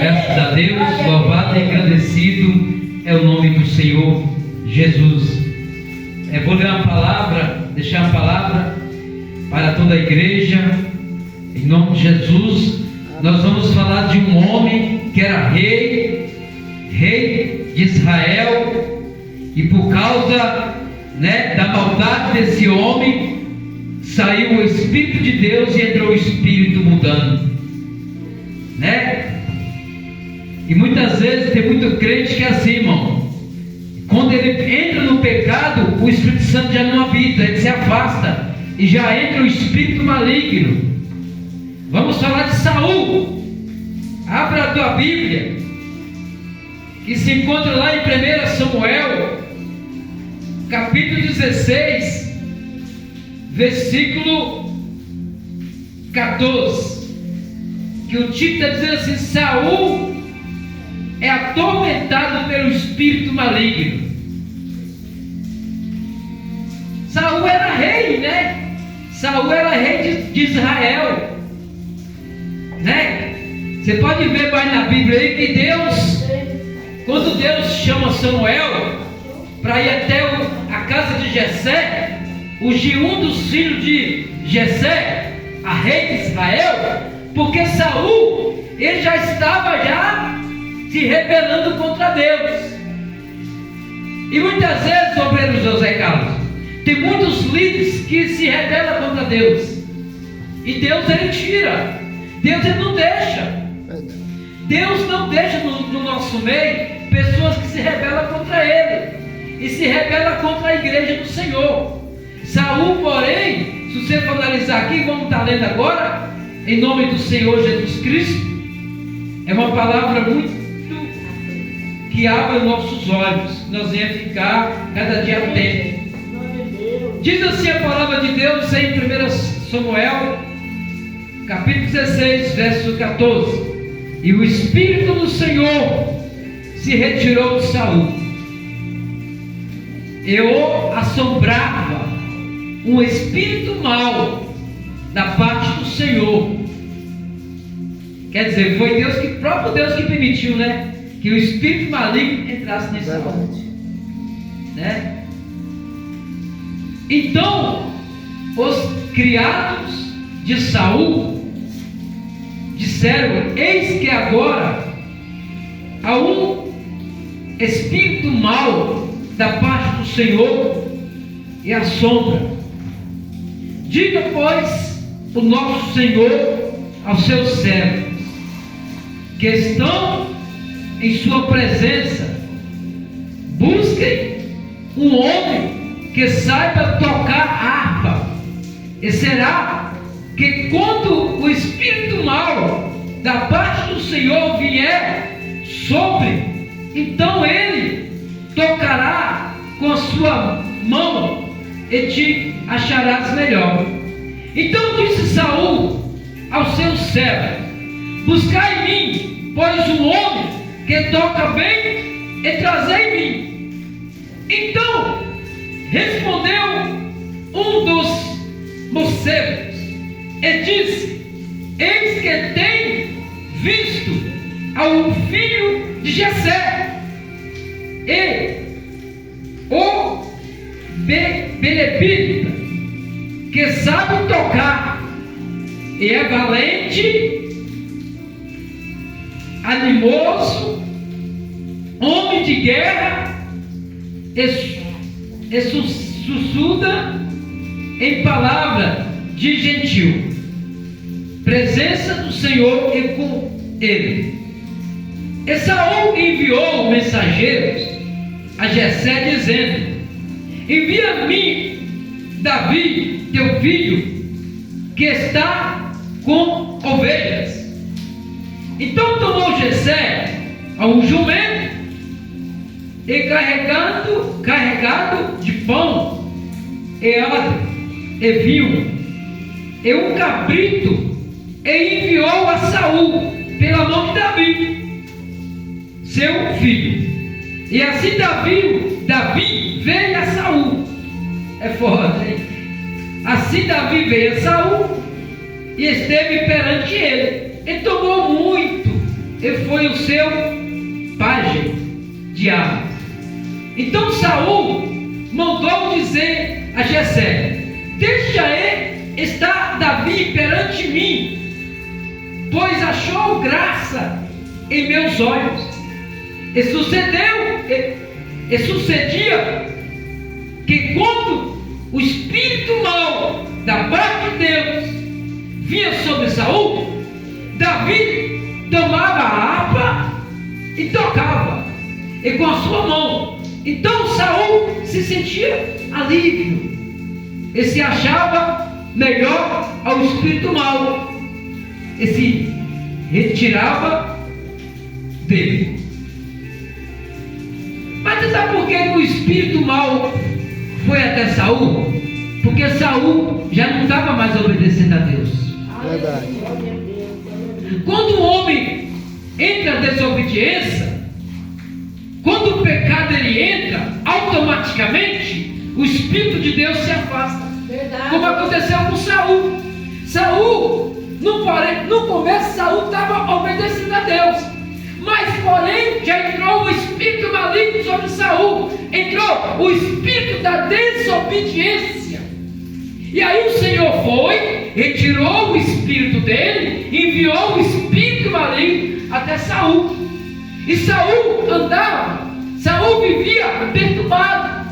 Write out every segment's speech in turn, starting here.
Graças a Deus, louvado e engrandecido é o nome do Senhor Jesus. Vou ler uma palavra, deixar uma palavra para toda a igreja, em nome de Jesus. Nós vamos falar de um homem que era rei de Israel, e por causa da maldade desse homem, saiu o Espírito de Deus e entrou o Espírito mudando, E muitas vezes tem muito crente que é assim, irmão. Quando ele entra no pecado, o Espírito Santo já não habita, ele se afasta e já entra o espírito maligno. Vamos falar de Saul. Abra a tua Bíblia, que se encontra lá em 1 Samuel, capítulo 16, versículo 14, que o título está dizendo assim: Saul é atormentado pelo espírito maligno. Saul era rei, Saul era rei de Israel, Você pode ver mais na Bíblia aí que Deus, quando Deus chama Samuel para ir até a casa de Jessé, ungiu um dos filhos de Jessé a rei de Israel, porque Saul, ele já estava se rebelando contra Deus. E muitas vezes, obreiro José Carlos, tem muitos líderes que se rebelam contra Deus, e Deus ele tira, Deus ele não deixa. Deus não deixa no nosso meio pessoas que se rebelam contra Ele e se rebelam contra a igreja do Senhor. Saul, porém, se você for analisar aqui, vamos estar lendo agora, em nome do Senhor Jesus Cristo, é uma palavra muito que abre nossos olhos, nós venhamos ficar cada dia atentos. Diz assim a palavra de Deus em 1 Samuel, capítulo 16, verso 14: E o Espírito do Senhor se retirou de Saul, e o assombrava um espírito mau da parte do Senhor. Quer dizer, foi Deus que, próprio Deus que permitiu, que o espírito maligno entrasse nesse homem, Então, os criados de Saul disseram: eis que agora há um espírito mau da parte do Senhor e assombra. Diga, pois, o nosso Senhor aos seus servos que estão em sua presença: busquem um homem que saiba tocar harpa, e será que quando o espírito mau da parte do Senhor vier sobre, então ele tocará com a sua mão e te acharás melhor. Então disse Saul aos seus servos: buscai em mim, pois um homem que toca bem, e trazei em mim. Então respondeu um dos mocebos e disse: eis que tenho visto a um filho de Jessé, e o Belebita, que sabe tocar, e é valente, animoso, homem de guerra, e sussurda em palavra de gentil. Presença do Senhor e com ele. E Saul enviou mensageiros a Jessé, dizendo: envia a mim Davi, teu filho, que está com ovelhas. Então tomou Jessé a um jumento, e carregado de pão e odre e vinho, e um cabrito, e enviou a Saul pela mão de Davi, seu filho. E assim Davi veio a Saul. É forte, hein? Assim Davi veio a Saul e esteve perante ele, e tomou muito ele foi o seu pajem de arma. Então Saul mandou dizer a Jessé: deixa estar Davi perante mim, pois achou graça em meus olhos. E sucedia que quando o espírito mau da parte de Deus vinha sobre Saul, Davi tomava a harpa e tocava, e com a sua mão. Então Saul se sentia alívio, e se achava melhor ao espírito mau, e se retirava dele. Mas você sabe por que o espírito mau foi até Saul? Porque Saul já não estava mais obedecendo a Deus. Verdade. Quando o homem entra na desobediência, quando o pecado ele entra, automaticamente o Espírito de Deus se afasta. Verdade. Como aconteceu com Saul. Saul, no começo, Saul estava obedecendo a Deus. Mas porém, já entrou o espírito maligno sobre Saul. Entrou o espírito da desobediência. E aí o Senhor foi, retirou o espírito dele, enviou o espírito maligno até Saul. E Saul andava, Saul vivia perturbado.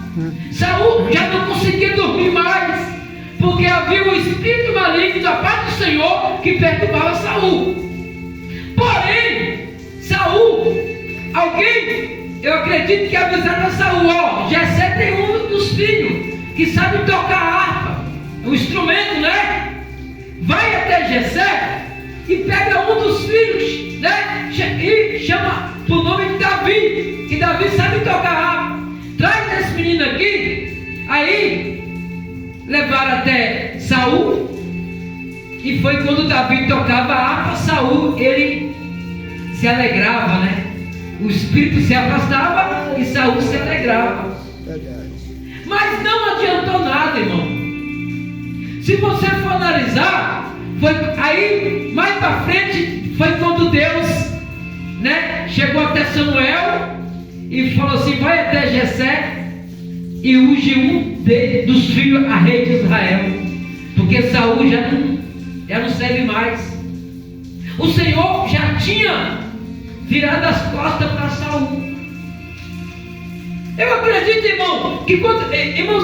Saul já não conseguia dormir mais, porque havia um espírito maligno da parte do Senhor que perturbava Saul. Porém, Saul, eu acredito que avisaram a Saul: ó, Jessé tem um dos filhos que sabe tocar harpa, o instrumento, né? Vai até Jessé e pega um dos filhos, né? E chama por nome de Davi, que Davi sabe tocar harpa. Traz esse menino aqui. Aí levaram até Saul, e foi quando Davi tocava a harpa, Saul, ele se alegrava, né? O espírito se afastava e Saul se alegrava. Mas não adiantou nada, irmão. Se você for analisar, foi aí mais para frente foi quando Deus, né, chegou até Samuel e falou assim: vai até Jessé e unge um dos filhos a rei de Israel, porque Saul já não serve mais. O Senhor já tinha virado as costas para Saul. Eu acredito, irmão, que irmãos,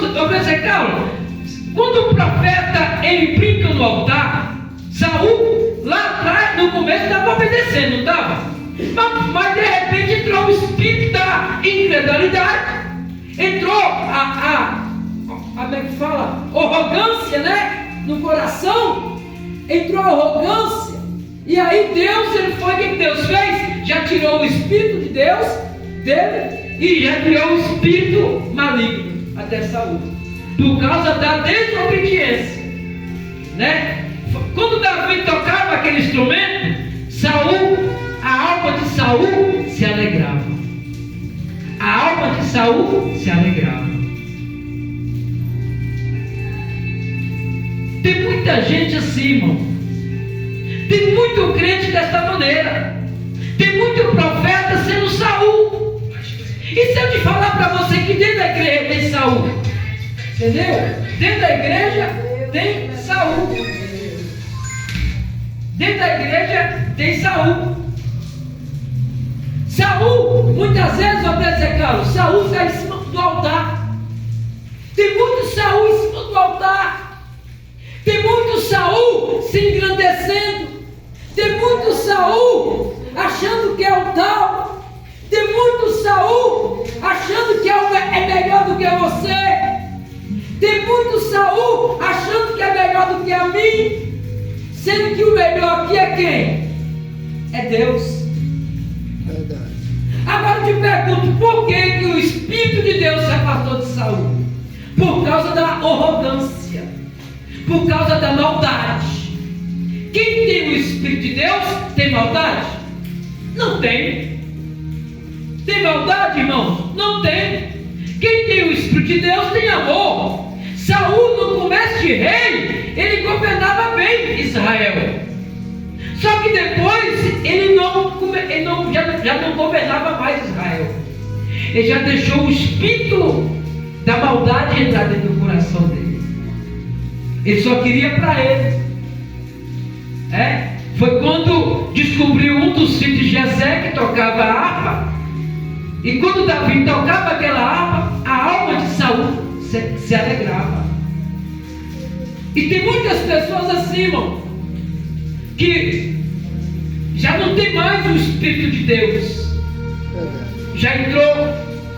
quando o profeta ele brinca no altar, Saul lá atrás, no começo, estava obedecendo, não estava? Mas de repente entrou o espírito da incredulidade, entrou como é que fala? Arrogância, né? No coração, entrou a arrogância. E aí Deus, o que Deus fez? Já tirou o espírito de Deus dele e já criou o espírito maligno até Saul, por causa da desobediência, né? Quando Davi tocava aquele instrumento, a alma de Saul se alegrava. A alma de Saul se alegrava. Tem muita gente assim, irmão. Tem muito crente desta maneira. Tem muito profeta sendo Saul. E se eu te falar para você que dentro da igreja tem Saul? Entendeu? Dentro da igreja tem Saul. Dentro da igreja tem Saul. Saul, muitas vezes, eu vou dizer, Carlos, Saul está em cima do altar. Tem muito Saul em cima do altar. Tem muito Saul se engrandecendo. Tem muito Saul achando que é o tal. Tem muito Saul achando que é melhor do que você. Tem muito Saul achando que é melhor do que a mim, sendo que o melhor aqui é quem? É Deus. Verdade. Agora eu te pergunto, por que o Espírito de Deus se afastou de Saul? Por causa da arrogância, por causa da maldade. Quem tem o Espírito de Deus tem maldade? Não tem. Tem maldade, irmão? Não tem. Quem tem o Espírito de Deus tem amor. Saul, no começo de rei, ele governava bem Israel. Só que depois ele não já não governava mais Israel. Ele já deixou o espírito da maldade entrar dentro do coração dele. Ele só queria para ele. Foi quando descobriu um dos filhos de Jessé que tocava a harpa. E quando Davi tocava aquela harpa, a alma de Saul se alegrava. E tem muitas pessoas assim, irmão, que já não tem mais o Espírito de Deus. Já entrou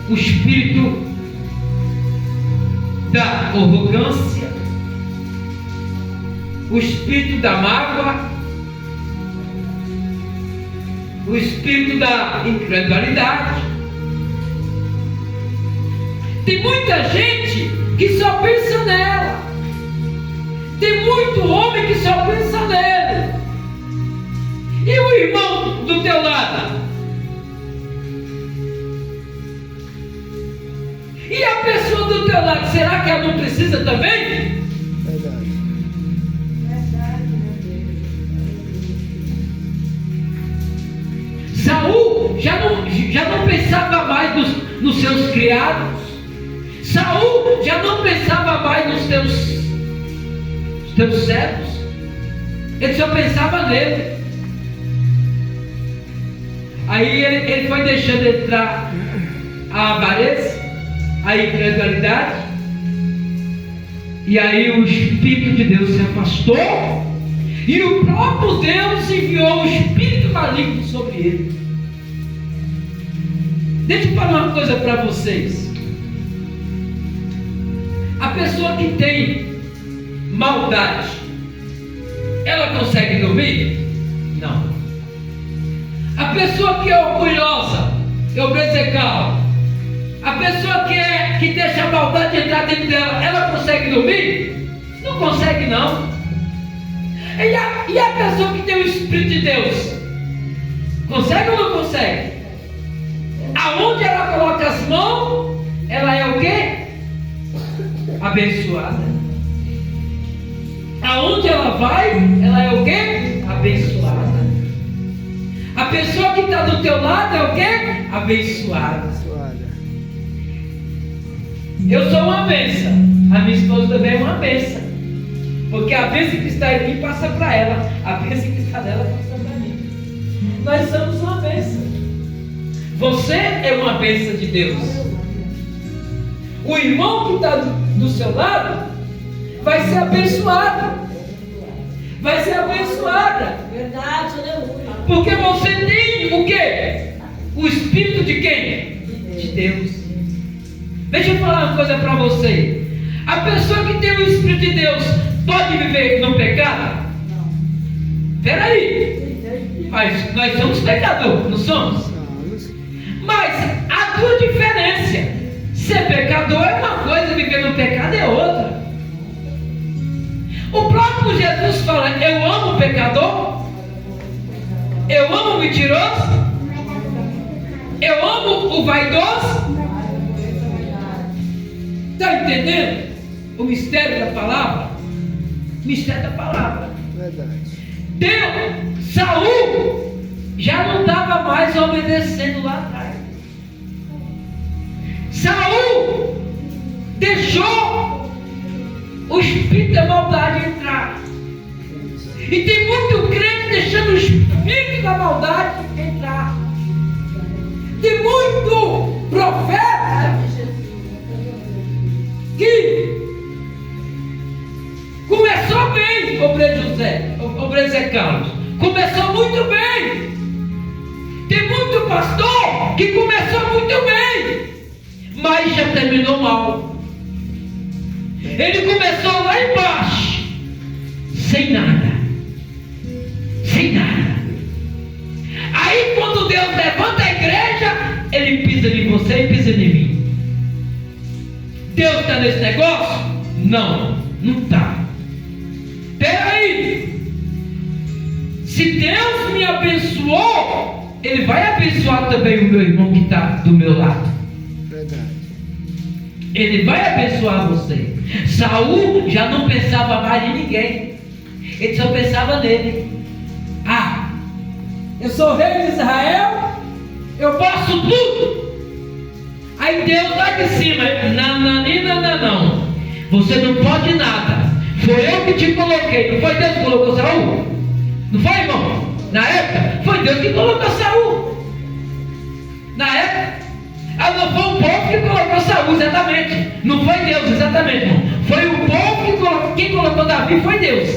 o espírito da arrogância, o espírito da mágoa, o espírito da incredulidade. Tem muita gente que só pensa nela. Tem muito homem que só pensa nele. E o irmão do teu lado? E a pessoa do teu lado, será que ela não precisa também? Verdade. Saul já não pensava mais nos seus criados. Saul já não pensava mais nos teus servos. Ele só pensava nele. Aí ele foi deixando entrar a avareza, a incredulidade, e aí o Espírito de Deus se afastou, e o próprio Deus enviou o Espírito maligno sobre ele. Deixa eu falar uma coisa para vocês. A pessoa que tem maldade, ela consegue dormir? Não. A pessoa que é orgulhosa, obcecal, a pessoa que deixa a maldade entrar dentro dela, ela consegue dormir? Não consegue, não. E a pessoa que tem o Espírito de Deus, consegue ou não consegue? Aonde ela coloca as mãos, ela é o quê? Abençoada. Aonde ela vai, ela é o quê? Abençoada. A pessoa que está do teu lado é o quê? Abençoada. Eu sou uma bênção. A minha esposa também é uma bênção. Porque a bênção que está em mim passa para ela. A bênção que está nela passa para mim. Nós somos uma bênção. Você é uma bênção de Deus. O irmão que está do seu lado vai ser abençoado. Vai ser abençoada. Verdade, aleluia. Porque você tem o quê? O Espírito de quem? De Deus. Deixa eu falar uma coisa para você. A pessoa que tem o Espírito de Deus pode viver no pecado? Não. Peraí. Mas nós somos pecadores, não somos? Mas há duas diferenças. Ser pecador é uma coisa, viver no pecado é outra. O próprio Jesus fala: eu amo o pecador, eu amo o mentiroso, eu amo o vaidoso. Está entendendo o mistério da palavra? Mistério da palavra. Verdade. Deus, Saul já não estava mais obedecendo lá atrás. Saul deixou o espírito da maldade entrar. E tem muito crente deixando o espírito da maldade entrar. Tem muito profeta que começou bem, Obreiro Zé Carlos. Começou muito bem. Tem muito pastor que começou muito bem, mas já terminou mal. Ele começou lá embaixo, sem nada. Sem nada. Aí quando Deus levanta a igreja, Ele pisa em você e pisa em mim. Deus está nesse negócio? Não, não está. Peraí. Se Deus me abençoou, Ele vai abençoar também o meu irmão que está do meu lado. Verdade. Ele vai abençoar você. Saul já não pensava mais em ninguém. Ele só pensava nele. Ah, eu sou rei de Israel, de cima, não. Você não pode nada. Foi eu que te coloquei. Não foi Deus que colocou Saul? Não foi, irmão? Na época, foi Deus que colocou Saul. Na época, não foi o povo que colocou Saul, exatamente. Não foi Deus, exatamente, irmão. Foi o povo que colocou. Quem colocou Davi foi Deus,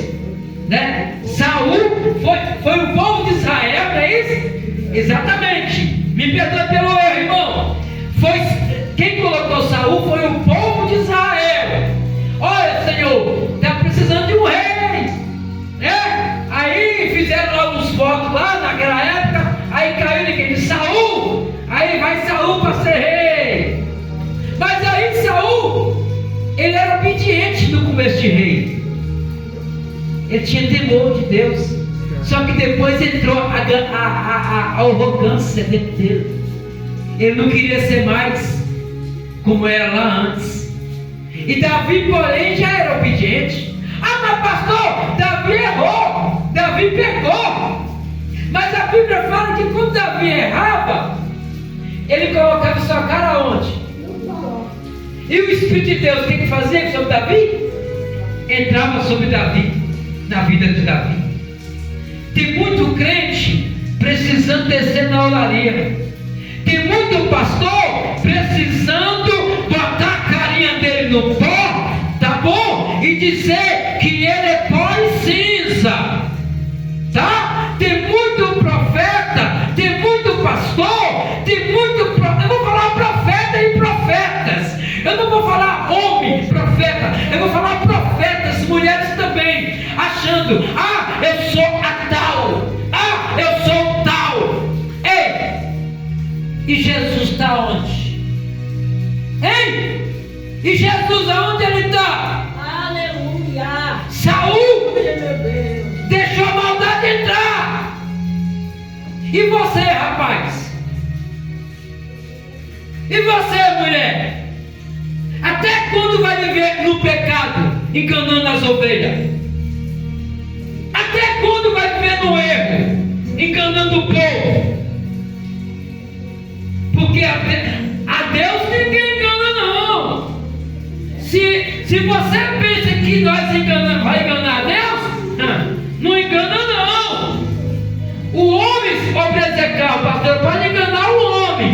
né? Saul foi o povo de Israel, não é isso? Exatamente. Me perdoe pelo erro, irmão. Quem colocou Saul foi o povo de Israel. Olha, Senhor, está precisando de um rei, né? Aí fizeram lá uns votos lá naquela época. Aí caiu ninguém de Saul. Aí vai Saul para ser rei. Mas aí Saul, ele era obediente no começo de rei. Ele tinha temor de Deus. Só que depois entrou a arrogância dentro dele. Ele não queria ser mais como era lá antes. E Davi, porém, já era obediente. Mas pastor, Davi errou, Davi pecou. Mas a Bíblia fala que quando Davi errava, ele colocava sua cara onde? E o Espírito de Deus, o que fazia sobre Davi? Entrava sobre Davi, na vida de Davi. Tem muito crente precisando descer na olaria. Tem muito pastor precisando botar a carinha dele no pó, tá bom? E dizer que ele é pó e cinza, tá? Tem muito profeta, tem muito pastor, tem muito eu vou falar profeta e profetas. Eu não vou falar homem, profeta. Eu vou falar profetas, mulheres também, achando, eu sou a tal, eu sou tal. Ei, e Jesus está onde? Hein? E Jesus aonde ele está? Aleluia! Saul Meu Deus! deixou a maldade entrar. E você, rapaz? E você, mulher? Até quando vai viver no pecado, enganando as ovelhas? Até quando vai viver no erro, enganando o povo? Porque a Deus ninguém engana, não. Se você pensa que nós vai enganar a Deus, não engana, não. O homem, o pastor, pode enganar o homem,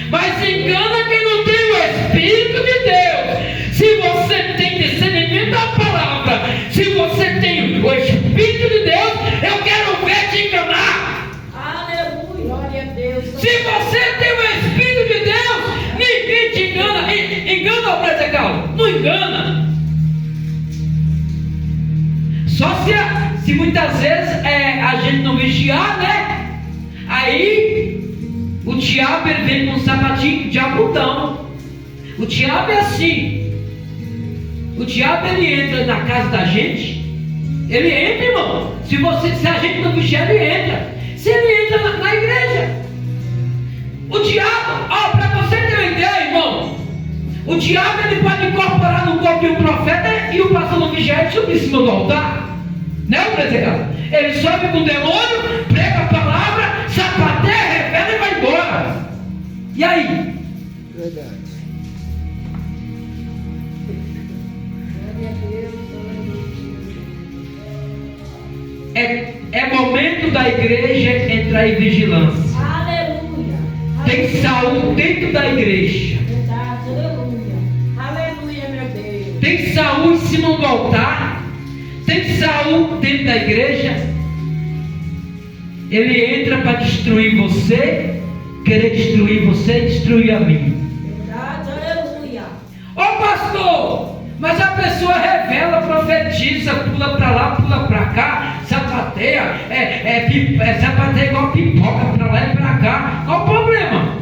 mas engana quem não tem o Espírito de Deus. Se você tem discernimento da palavra, se você tem o Espírito de Deus, eu quero ver te enganar. Aleluia! Glória a Deus! Se você tem o Espírito de Deus, ninguém te engana. Engana o presecal? Não engana. Só se muitas vezes a gente não vigiar, né? Aí o diabo ele vem com um sapatinho de abundão. O diabo é assim. O diabo ele entra na casa da gente. Ele entra, irmão. Se a gente não vigiar, ele entra. Se ele entra na igreja, o diabo, para você ter uma ideia, irmão, o diabo ele pode incorporar no corpo de um profeta e o pastor não vigiar e subir em cima do altar. Né, o presecal? Ele sobe com o demônio, prega a palavra, sapateia, revela e vai embora. E aí? Verdade. É momento da igreja entrar em vigilância. Aleluia! Tem Saul dentro da igreja. Verdade, aleluia! Aleluia, meu Deus! Tem Saul em cima do altar. Tem Saul dentro da igreja. Ele entra para destruir você, querer destruir você e destruir a mim. Verdade, aleluia! Ô pastor, mas a pessoa revela, profetiza, pula para lá, pula para cá, sapateia, sapateia igual pipoca para lá e para cá. Qual o problema?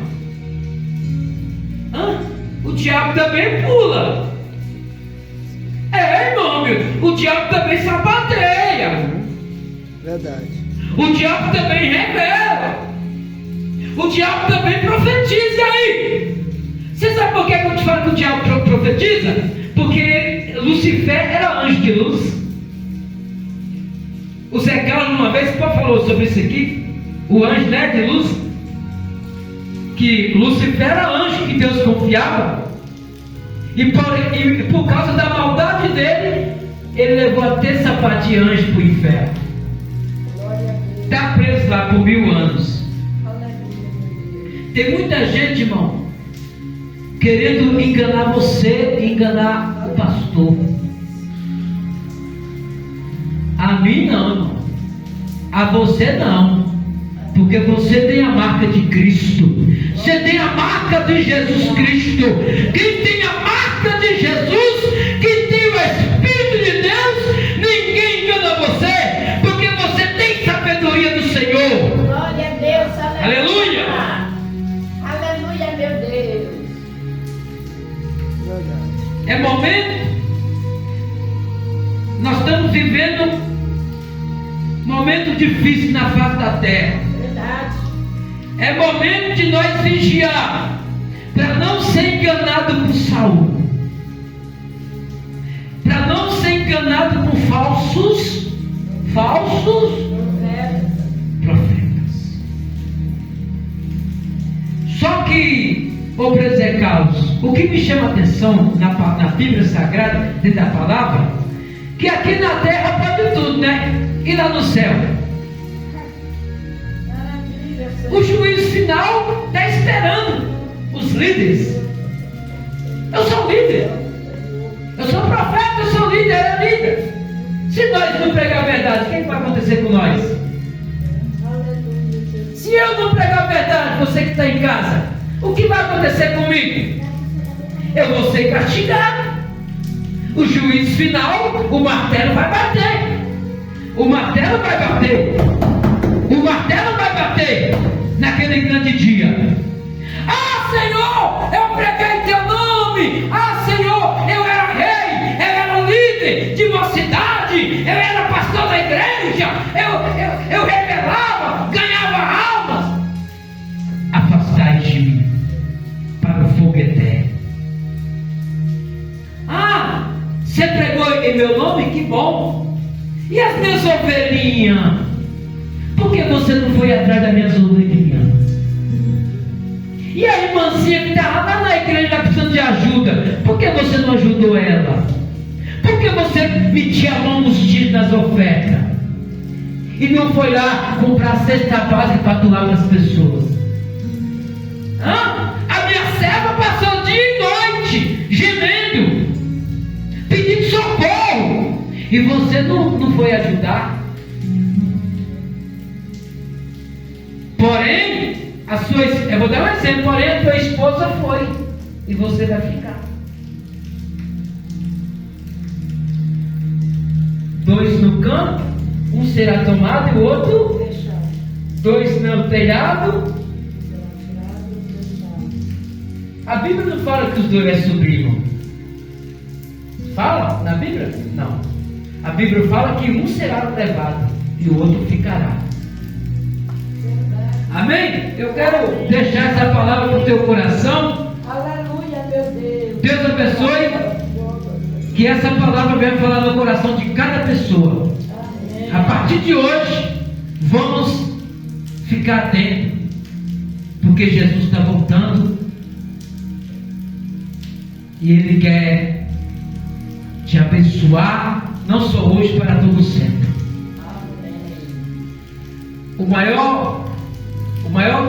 O diabo também pula. Irmão, o diabo também sapateia. Verdade. O diabo também revela. O diabo também profetiza aí. Você sabe por que eu te falo que o diabo profetiza? Porque Lucifer era anjo de luz. O Zé Carlos uma vez falou sobre isso aqui. O anjo, né, de luz, que Lúcifer era anjo que Deus confiava. E por causa da maldade dele, ele levou até sapato de anjo para o inferno. Está preso lá por 1000 anos. Tem muita gente, irmão, querendo enganar você e enganar o pastor. A mim não, irmão. A você não. Porque você tem a marca de Cristo. Você tem a marca de Jesus Cristo. Quem tem a marca de Jesus, quem tem o Espírito de Deus, ninguém engana você, porque você tem sabedoria do Senhor. Glória a Deus, Aleluia. Aleluia, meu Deus. Verdade. É momento. Nós estamos vivendo momento difícil na face da terra. Verdade. É momento de nós vigiar para não ser enganado por Saul, para não ser enganado por falsos profetas. Só que, ô Zé Carlos, o que me chama a atenção na Bíblia Sagrada, dentro da palavra, que aqui na terra pode tudo, né? E lá no céu, o juízo final está esperando os líderes. Eu sou líder, eu sou profeta, eu sou líder, é líder. Se nós não pregar a verdade, o que vai acontecer com nós? Se eu não pregar a verdade, você que está em casa, o que vai acontecer comigo? Eu vou ser castigado. O juízo final, o martelo vai bater. O martelo vai bater. O martelo vai bater naquele grande dia. Ah, Senhor, eu preguei teu nome. Ah, Senhor, eu era rei, eu era líder de uma cidade, eu era pastor da igreja, eu revelava, ganhava almas. Afastai de mim para o fogo eterno. Ah, você pregou em meu nome? Que bom. E as minhas ovelhinhas? Por que você não foi atrás das minhas ovelhinhas? E a irmãzinha que está lá na igreja está precisando de ajuda, por que você não ajudou ela? Por que você metia a mão nos dias das ofertas? E não foi lá comprar a cesta básica para doar para as pessoas? Hã? A minha serva passou dia e noite, gemendo, pedindo socorro. E você não foi ajudar? Porém, eu vou dar um exemplo, porém a tua esposa foi, e você vai ficar. 2 no campo, um será tomado e o outro, 2 no telhado. A Bíblia não fala que os 2 é sobrinho. Fala na Bíblia? Não. A Bíblia fala que um será levado e o outro ficará. Amém? Eu quero deixar essa palavra para o teu coração. Aleluia, meu Deus. Deus abençoe. Que essa palavra venha falar no coração de cada pessoa. Amém. A partir de hoje, vamos ficar atentos, porque Jesus está voltando e Ele quer te abençoar, não só hoje, para todo sempre. O maior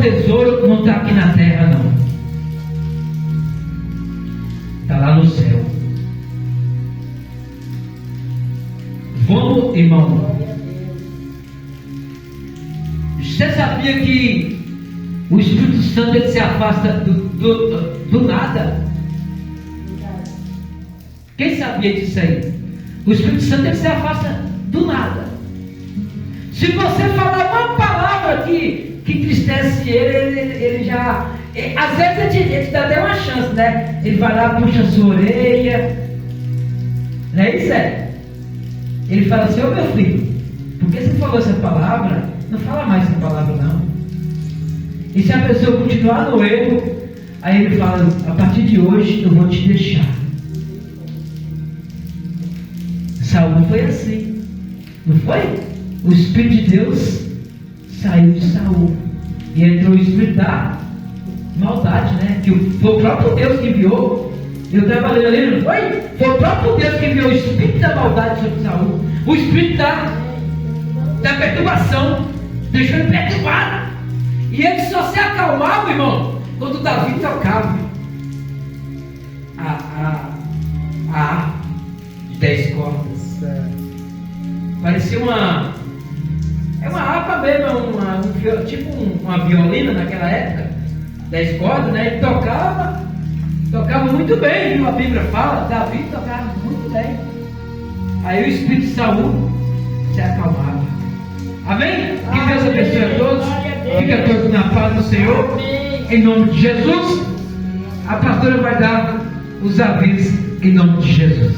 tesouro não está aqui na terra, não. Está lá no céu. Vamos, irmão. Você sabia que o Espírito Santo ele se afasta do nada? Quem sabia disso aí? O Espírito Santo ele se afasta do nada. Se você falar uma palavra que entristece ele já. Às vezes ele te dá até uma chance, né? Ele vai lá, puxa a sua orelha. Não é isso? Ele fala assim: ô meu filho, por que você falou essa palavra? Não fala mais essa palavra, não. E se a pessoa continuar no erro, aí ele fala: a partir de hoje eu vou te deixar. Saul foi assim, não foi? O Espírito de Deus saiu de Saul e entrou o Espírito da Maldade, né? Que foi o próprio Deus que enviou. Eu estava lendo ali, não foi? Foi o próprio Deus que enviou o espírito da maldade sobre Saul. O espírito da perturbação. Deixou ele perturbado. E ele só se acalmava, irmão, quando Davi tocava a harpa de 10 cordas. Certo. Parecia é uma harpa mesmo, tipo uma violina naquela época, 10 cordas, né? Ele tocava muito bem, viu? A Bíblia fala, Davi tocava muito bem. Aí o espírito de Saul se acalmava. Amém? Que Deus abençoe a todos. Fica todos na paz do Senhor. Em nome de Jesus. A pastora vai dar os avisos em nome de Jesus.